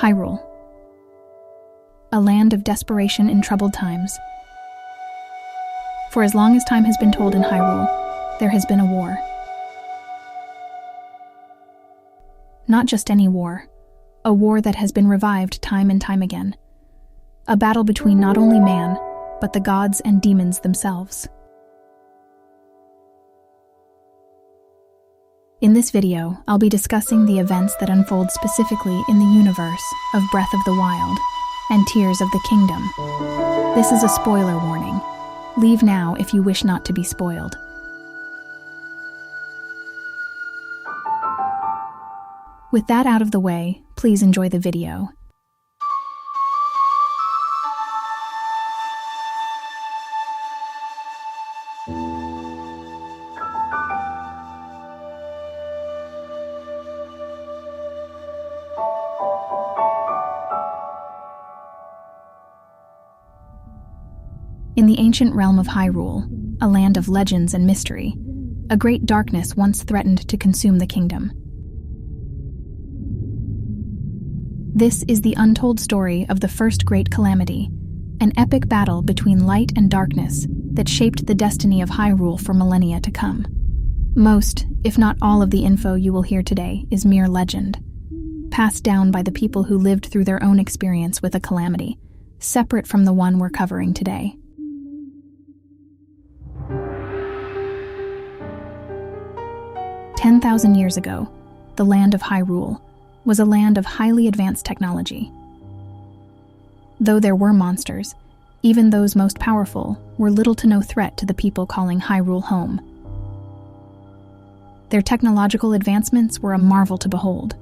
Hyrule. A land of desperation in troubled times. For as long as time has been told in Hyrule, there has been a war. Not just any war, a war that has been revived time and time again. A battle between not only man, but the gods and demons themselves. In this video, I'll be discussing the events that unfold specifically in the universe of Breath of the Wild and Tears of the Kingdom. This is a spoiler warning. Leave now if you wish not to be spoiled. With that out of the way, please enjoy the video. In the ancient realm of Hyrule, a land of legends and mystery, a great darkness once threatened to consume the kingdom. This is the untold story of the first great calamity, an epic battle between light and darkness that shaped the destiny of Hyrule for millennia to come. Most, if not all of the info you will hear today is mere legend, passed down by the people who lived through their own experience with a calamity, separate from the one we're covering today. 10,000 years ago, the land of Hyrule was a land of highly advanced technology. Though there were monsters, even those most powerful were little to no threat to the people calling Hyrule home. Their technological advancements were a marvel to behold.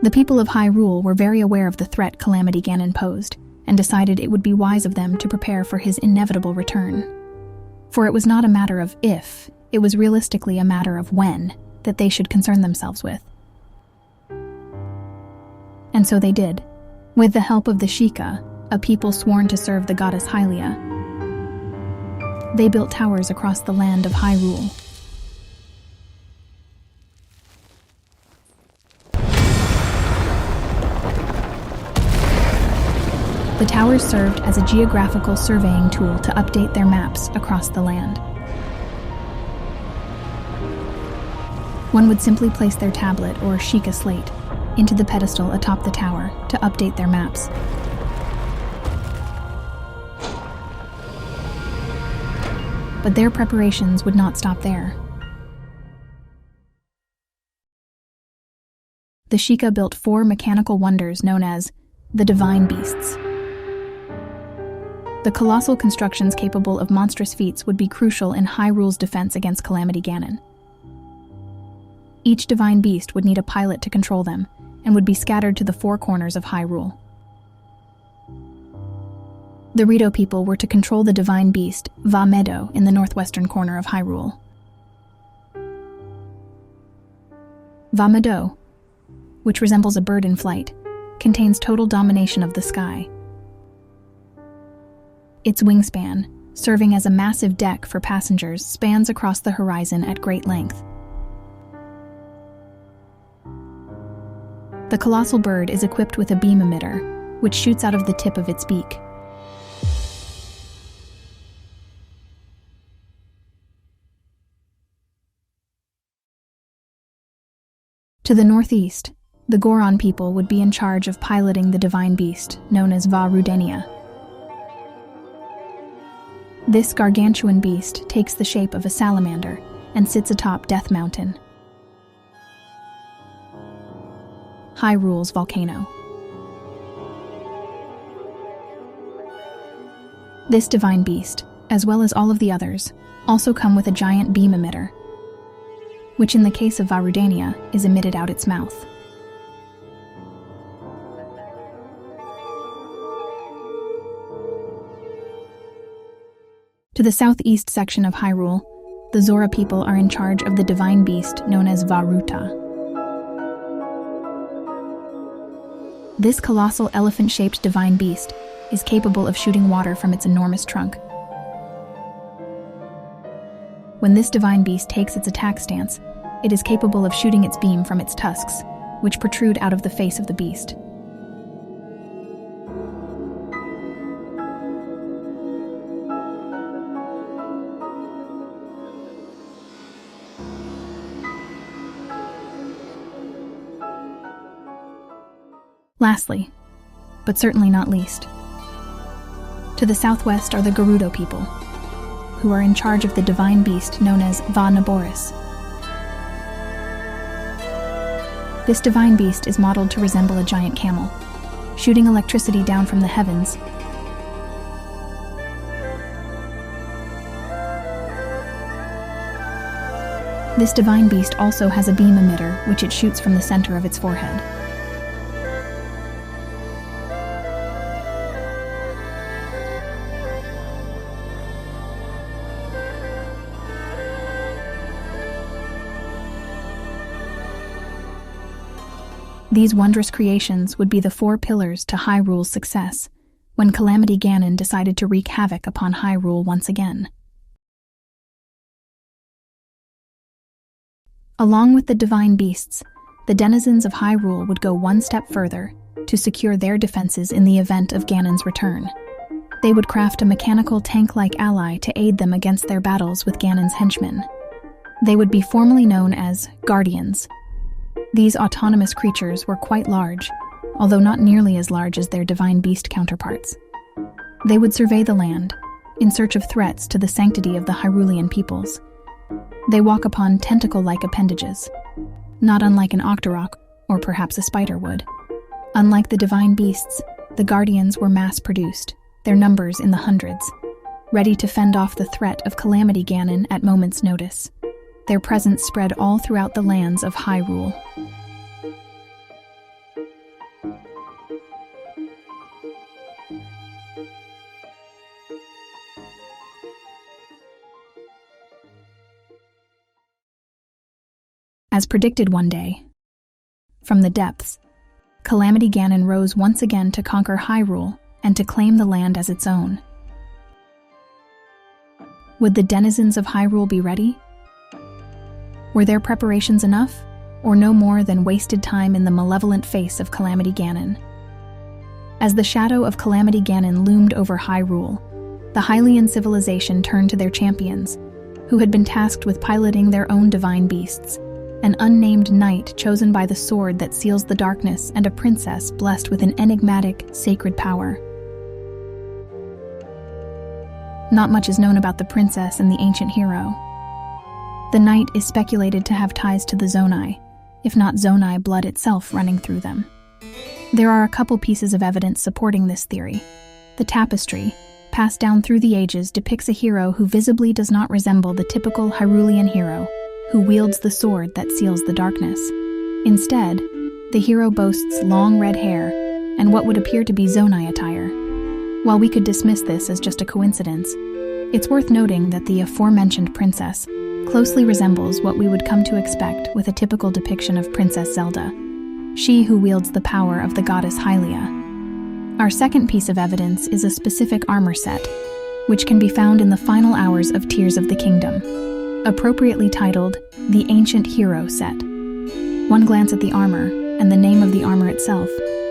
The people of Hyrule were very aware of the threat Calamity Ganon posed, and decided it would be wise of them to prepare for his inevitable return. For it was not a matter of if, it was realistically a matter of when that they should concern themselves with. And so they did. With the help of the Sheikah, a people sworn to serve the goddess Hylia, they built towers across the land of Hyrule. The towers served as a geographical surveying tool to update their maps across the land. One would simply place their tablet or Sheikah slate into the pedestal atop the tower to update their maps. But their preparations would not stop there. The Sheikah built 4 mechanical wonders known as the Divine Beasts. The colossal constructions capable of monstrous feats would be crucial in Hyrule's defense against Calamity Ganon. Each divine beast would need a pilot to control them, and would be scattered to the 4 corners of Hyrule. The Rito people were to control the divine beast, Va Meadow, in the northwestern corner of Hyrule. Va Meadow, which resembles a bird in flight, contains total domination of the sky. Its wingspan, serving as a massive deck for passengers, spans across the horizon at great length. The colossal bird is equipped with a beam emitter, which shoots out of the tip of its beak. To the northeast, the Goron people would be in charge of piloting the divine beast, known as Va Rudenia. This gargantuan beast takes the shape of a salamander and sits atop Death Mountain, Hyrule's volcano. This divine beast, as well as all of the others, also come with a giant beam emitter, which in the case of Va Rudenia is emitted out its mouth. To the southeast section of Hyrule, the Zora people are in charge of the divine beast known as Va Ruta. This colossal elephant-shaped divine beast is capable of shooting water from its enormous trunk. When this divine beast takes its attack stance, it is capable of shooting its beam from its tusks, which protrude out of the face of the beast. Lastly, but certainly not least, to the southwest are the Gerudo people, who are in charge of the divine beast known as Va Naboris. This divine beast is modeled to resemble a giant camel, shooting electricity down from the heavens. This divine beast also has a beam emitter which it shoots from the center of its forehead. These wondrous creations would be the 4 pillars to Hyrule's success when Calamity Ganon decided to wreak havoc upon Hyrule once again. Along with the divine beasts, the denizens of Hyrule would go one step further to secure their defenses in the event of Ganon's return. They would craft a mechanical tank-like ally to aid them against their battles with Ganon's henchmen. They would be formally known as Guardians. These autonomous creatures were quite large, although not nearly as large as their divine beast counterparts. They would survey the land, in search of threats to the sanctity of the Hyrulean peoples. They walk upon tentacle-like appendages, not unlike an Octorok or perhaps a spider would. Unlike the divine beasts, the Guardians were mass-produced, their numbers in the hundreds, ready to fend off the threat of Calamity Ganon at moment's notice. Their presence spread all throughout the lands of Hyrule. As predicted one day, from the depths, Calamity Ganon rose once again to conquer Hyrule and to claim the land as its own. Would the denizens of Hyrule be ready? Were their preparations enough, or no more than wasted time in the malevolent face of Calamity Ganon? As the shadow of Calamity Ganon loomed over Hyrule, the Hylian civilization turned to their champions, who had been tasked with piloting their own divine beasts, an unnamed knight chosen by the sword that seals the darkness and a princess blessed with an enigmatic, sacred power. Not much is known about the princess and the ancient hero. The knight is speculated to have ties to the Zonai, if not Zonai blood itself running through them. There are a couple pieces of evidence supporting this theory. The tapestry, passed down through the ages, depicts a hero who visibly does not resemble the typical Hyrulean hero, who wields the sword that seals the darkness. Instead, the hero boasts long red hair and what would appear to be Zonai attire. While we could dismiss this as just a coincidence, it's worth noting that the aforementioned princess closely resembles what we would come to expect with a typical depiction of Princess Zelda, she who wields the power of the goddess Hylia. Our second piece of evidence is a specific armor set, which can be found in the final hours of Tears of the Kingdom, appropriately titled the Ancient Hero Set. One glance at the armor, and the name of the armor itself,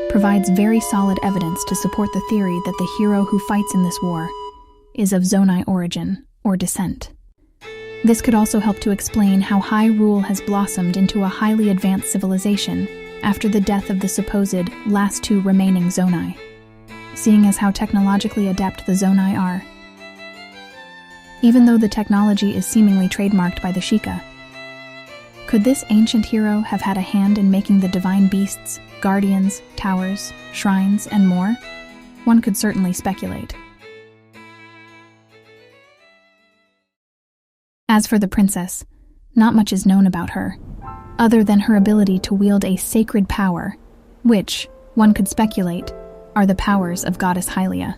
provides very solid evidence to support the theory that the hero who fights in this war is of Zonai origin or descent. This could also help to explain how Hyrule has blossomed into a highly advanced civilization after the death of the supposed last 2 remaining Zonai, seeing as how technologically adept the Zonai are. Even though the technology is seemingly trademarked by the Sheikah, could this ancient hero have had a hand in making the divine beasts, guardians, towers, shrines, and more? One could certainly speculate. As for the princess, not much is known about her, other than her ability to wield a sacred power, which, one could speculate, are the powers of goddess Hylia.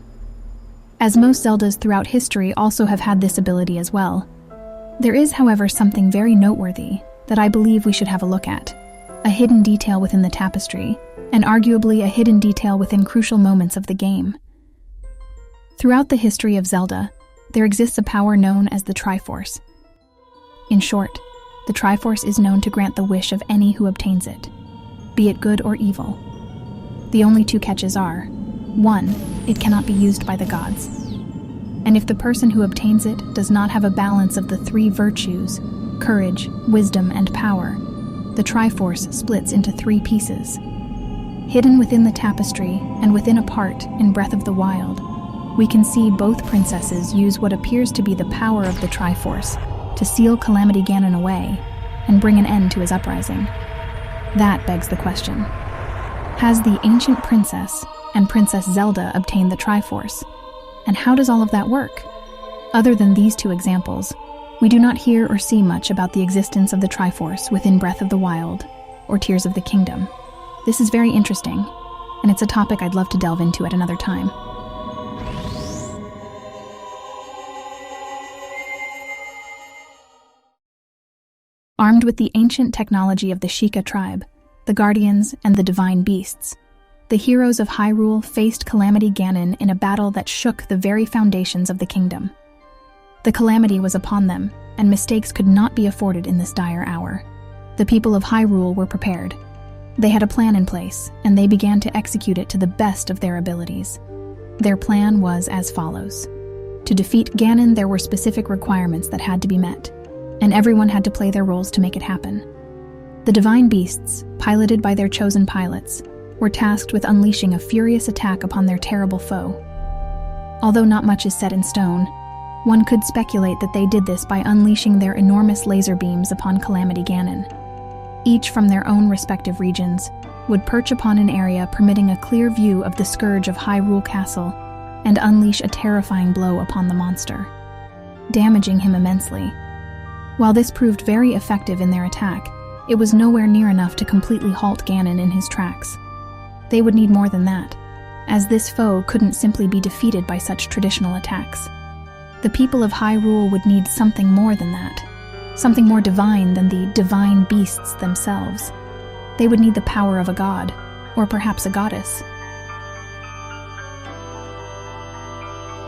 As most Zeldas throughout history also have had this ability as well. There is, however, something very noteworthy that I believe we should have a look at, a hidden detail within the tapestry, and arguably a hidden detail within crucial moments of the game. Throughout the history of Zelda, there exists a power known as the Triforce. In short, the Triforce is known to grant the wish of any who obtains it, be it good or evil. The only two catches are: 1, it cannot be used by the gods. And if the person who obtains it does not have a balance of the 3 virtues, courage, wisdom, and power, the Triforce splits into 3 pieces. Hidden within the tapestry and within a part in Breath of the Wild, we can see both princesses use what appears to be the power of the Triforce to seal Calamity Ganon away and bring an end to his uprising. That begs the question: has the ancient princess and Princess Zelda obtained the Triforce? And how does all of that work? Other than these 2 examples, we do not hear or see much about the existence of the Triforce within Breath of the Wild or Tears of the Kingdom. This is very interesting, and it's a topic I'd love to delve into at another time. Armed with the ancient technology of the Sheikah tribe, the Guardians, and the Divine Beasts, the heroes of Hyrule faced Calamity Ganon in a battle that shook the very foundations of the kingdom. The calamity was upon them, and mistakes could not be afforded in this dire hour. The people of Hyrule were prepared. They had a plan in place, and they began to execute it to the best of their abilities. Their plan was as follows. To defeat Ganon, there were specific requirements that had to be met, and everyone had to play their roles to make it happen. The Divine Beasts, piloted by their chosen pilots, were tasked with unleashing a furious attack upon their terrible foe. Although not much is set in stone, one could speculate that they did this by unleashing their enormous laser beams upon Calamity Ganon. Each from their own respective regions would perch upon an area permitting a clear view of the scourge of Hyrule Castle and unleash a terrifying blow upon the monster, damaging him immensely. While this proved very effective in their attack, it was nowhere near enough to completely halt Ganon in his tracks. They would need more than that, as this foe couldn't simply be defeated by such traditional attacks. The people of Hyrule would need something more than that, something more divine than the Divine Beasts themselves. They would need the power of a god, or perhaps a goddess.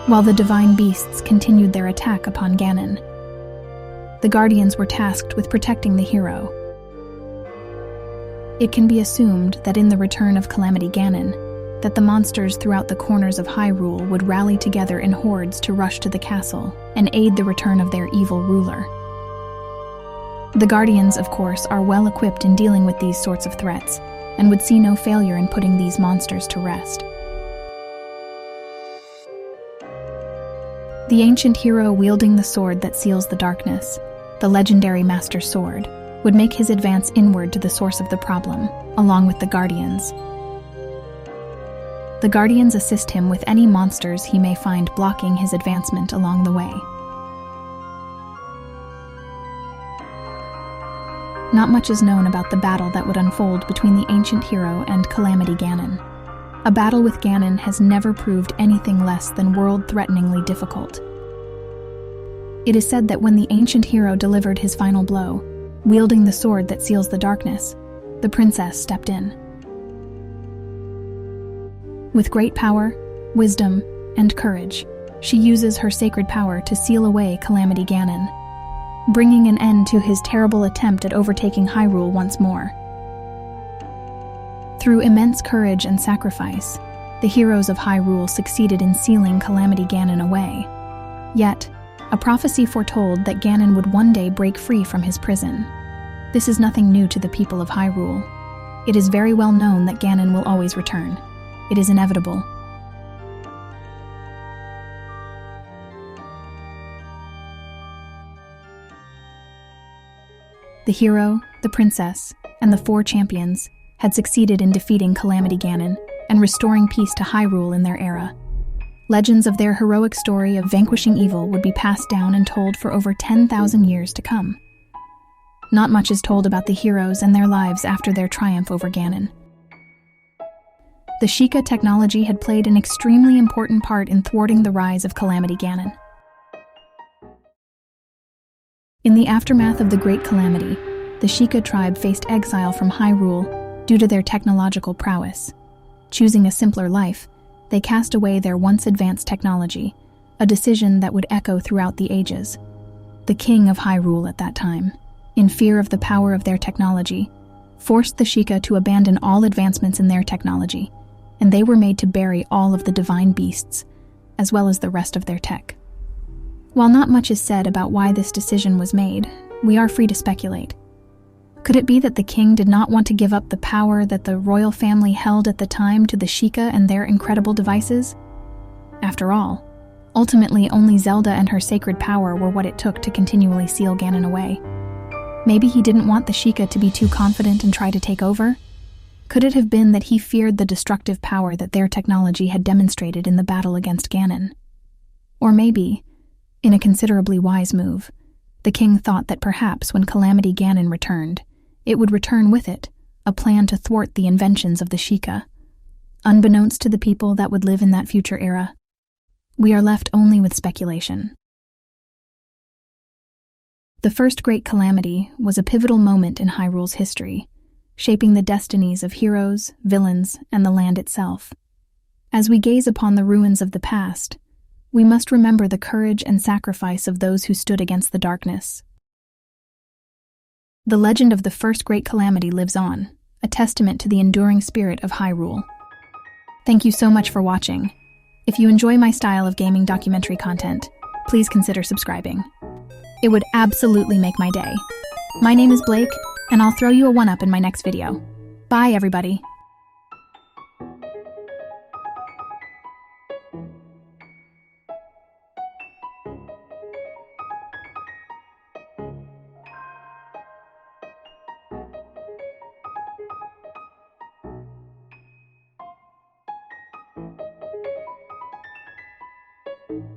While the Divine Beasts continued their attack upon Ganon, the Guardians were tasked with protecting the hero. It can be assumed that in the return of Calamity Ganon, that the monsters throughout the corners of Hyrule would rally together in hordes to rush to the castle and aid the return of their evil ruler. The Guardians, of course, are well equipped in dealing with these sorts of threats, and would see no failure in putting these monsters to rest. The ancient hero wielding the sword that seals the darkness, the legendary Master Sword, would make his advance inward to the source of the problem, along with the Guardians. The Guardians assist him with any monsters he may find blocking his advancement along the way. Not much is known about the battle that would unfold between the ancient hero and Calamity Ganon. A battle with Ganon has never proved anything less than world-threateningly difficult. It is said that when the ancient hero delivered his final blow, wielding the sword that seals the darkness, the princess stepped in. With great power, wisdom, and courage, she uses her sacred power to seal away Calamity Ganon, bringing an end to his terrible attempt at overtaking Hyrule once more. Through immense courage and sacrifice, the heroes of Hyrule succeeded in sealing Calamity Ganon away. Yet, a prophecy foretold that Ganon would one day break free from his prison. This is nothing new to the people of Hyrule. It is very well known that Ganon will always return. It is inevitable. The hero, the princess, and the 4 champions had succeeded in defeating Calamity Ganon and restoring peace to Hyrule in their era. Legends of their heroic story of vanquishing evil would be passed down and told for over 10,000 years to come. Not much is told about the heroes and their lives after their triumph over Ganon. The Sheikah technology had played an extremely important part in thwarting the rise of Calamity Ganon. In the aftermath of the Great Calamity, the Sheikah tribe faced exile from Hyrule due to their technological prowess. Choosing a simpler life, they cast away their once advanced technology, a decision that would echo throughout the ages. The king of Hyrule at that time, in fear of the power of their technology, forced the Sheikah to abandon all advancements in their technology, and they were made to bury all of the divine beasts, as well as the rest of their tech. While not much is said about why this decision was made, we are free to speculate. Could it be that the king did not want to give up the power that the royal family held at the time to the Sheikah and their incredible devices? After all, ultimately only Zelda and her sacred power were what it took to continually seal Ganon away. Maybe he didn't want the Sheikah to be too confident and try to take over? Could it have been that he feared the destructive power that their technology had demonstrated in the battle against Ganon? Or maybe, in a considerably wise move, the king thought that perhaps when Calamity Ganon returned, it would return with it a plan to thwart the inventions of the Sheikah. Unbeknownst to the people that would live in that future era, we are left only with speculation. The first great calamity was a pivotal moment in Hyrule's history, shaping the destinies of heroes, villains, and the land itself. As we gaze upon the ruins of the past, we must remember the courage and sacrifice of those who stood against the darkness. The legend of the first great calamity lives on, a testament to the enduring spirit of Hyrule. Thank you so much for watching. If you enjoy my style of gaming documentary content, please consider subscribing. It would absolutely make my day. My name is Blake, and I'll throw you a one-up in my next video. Bye, everybody.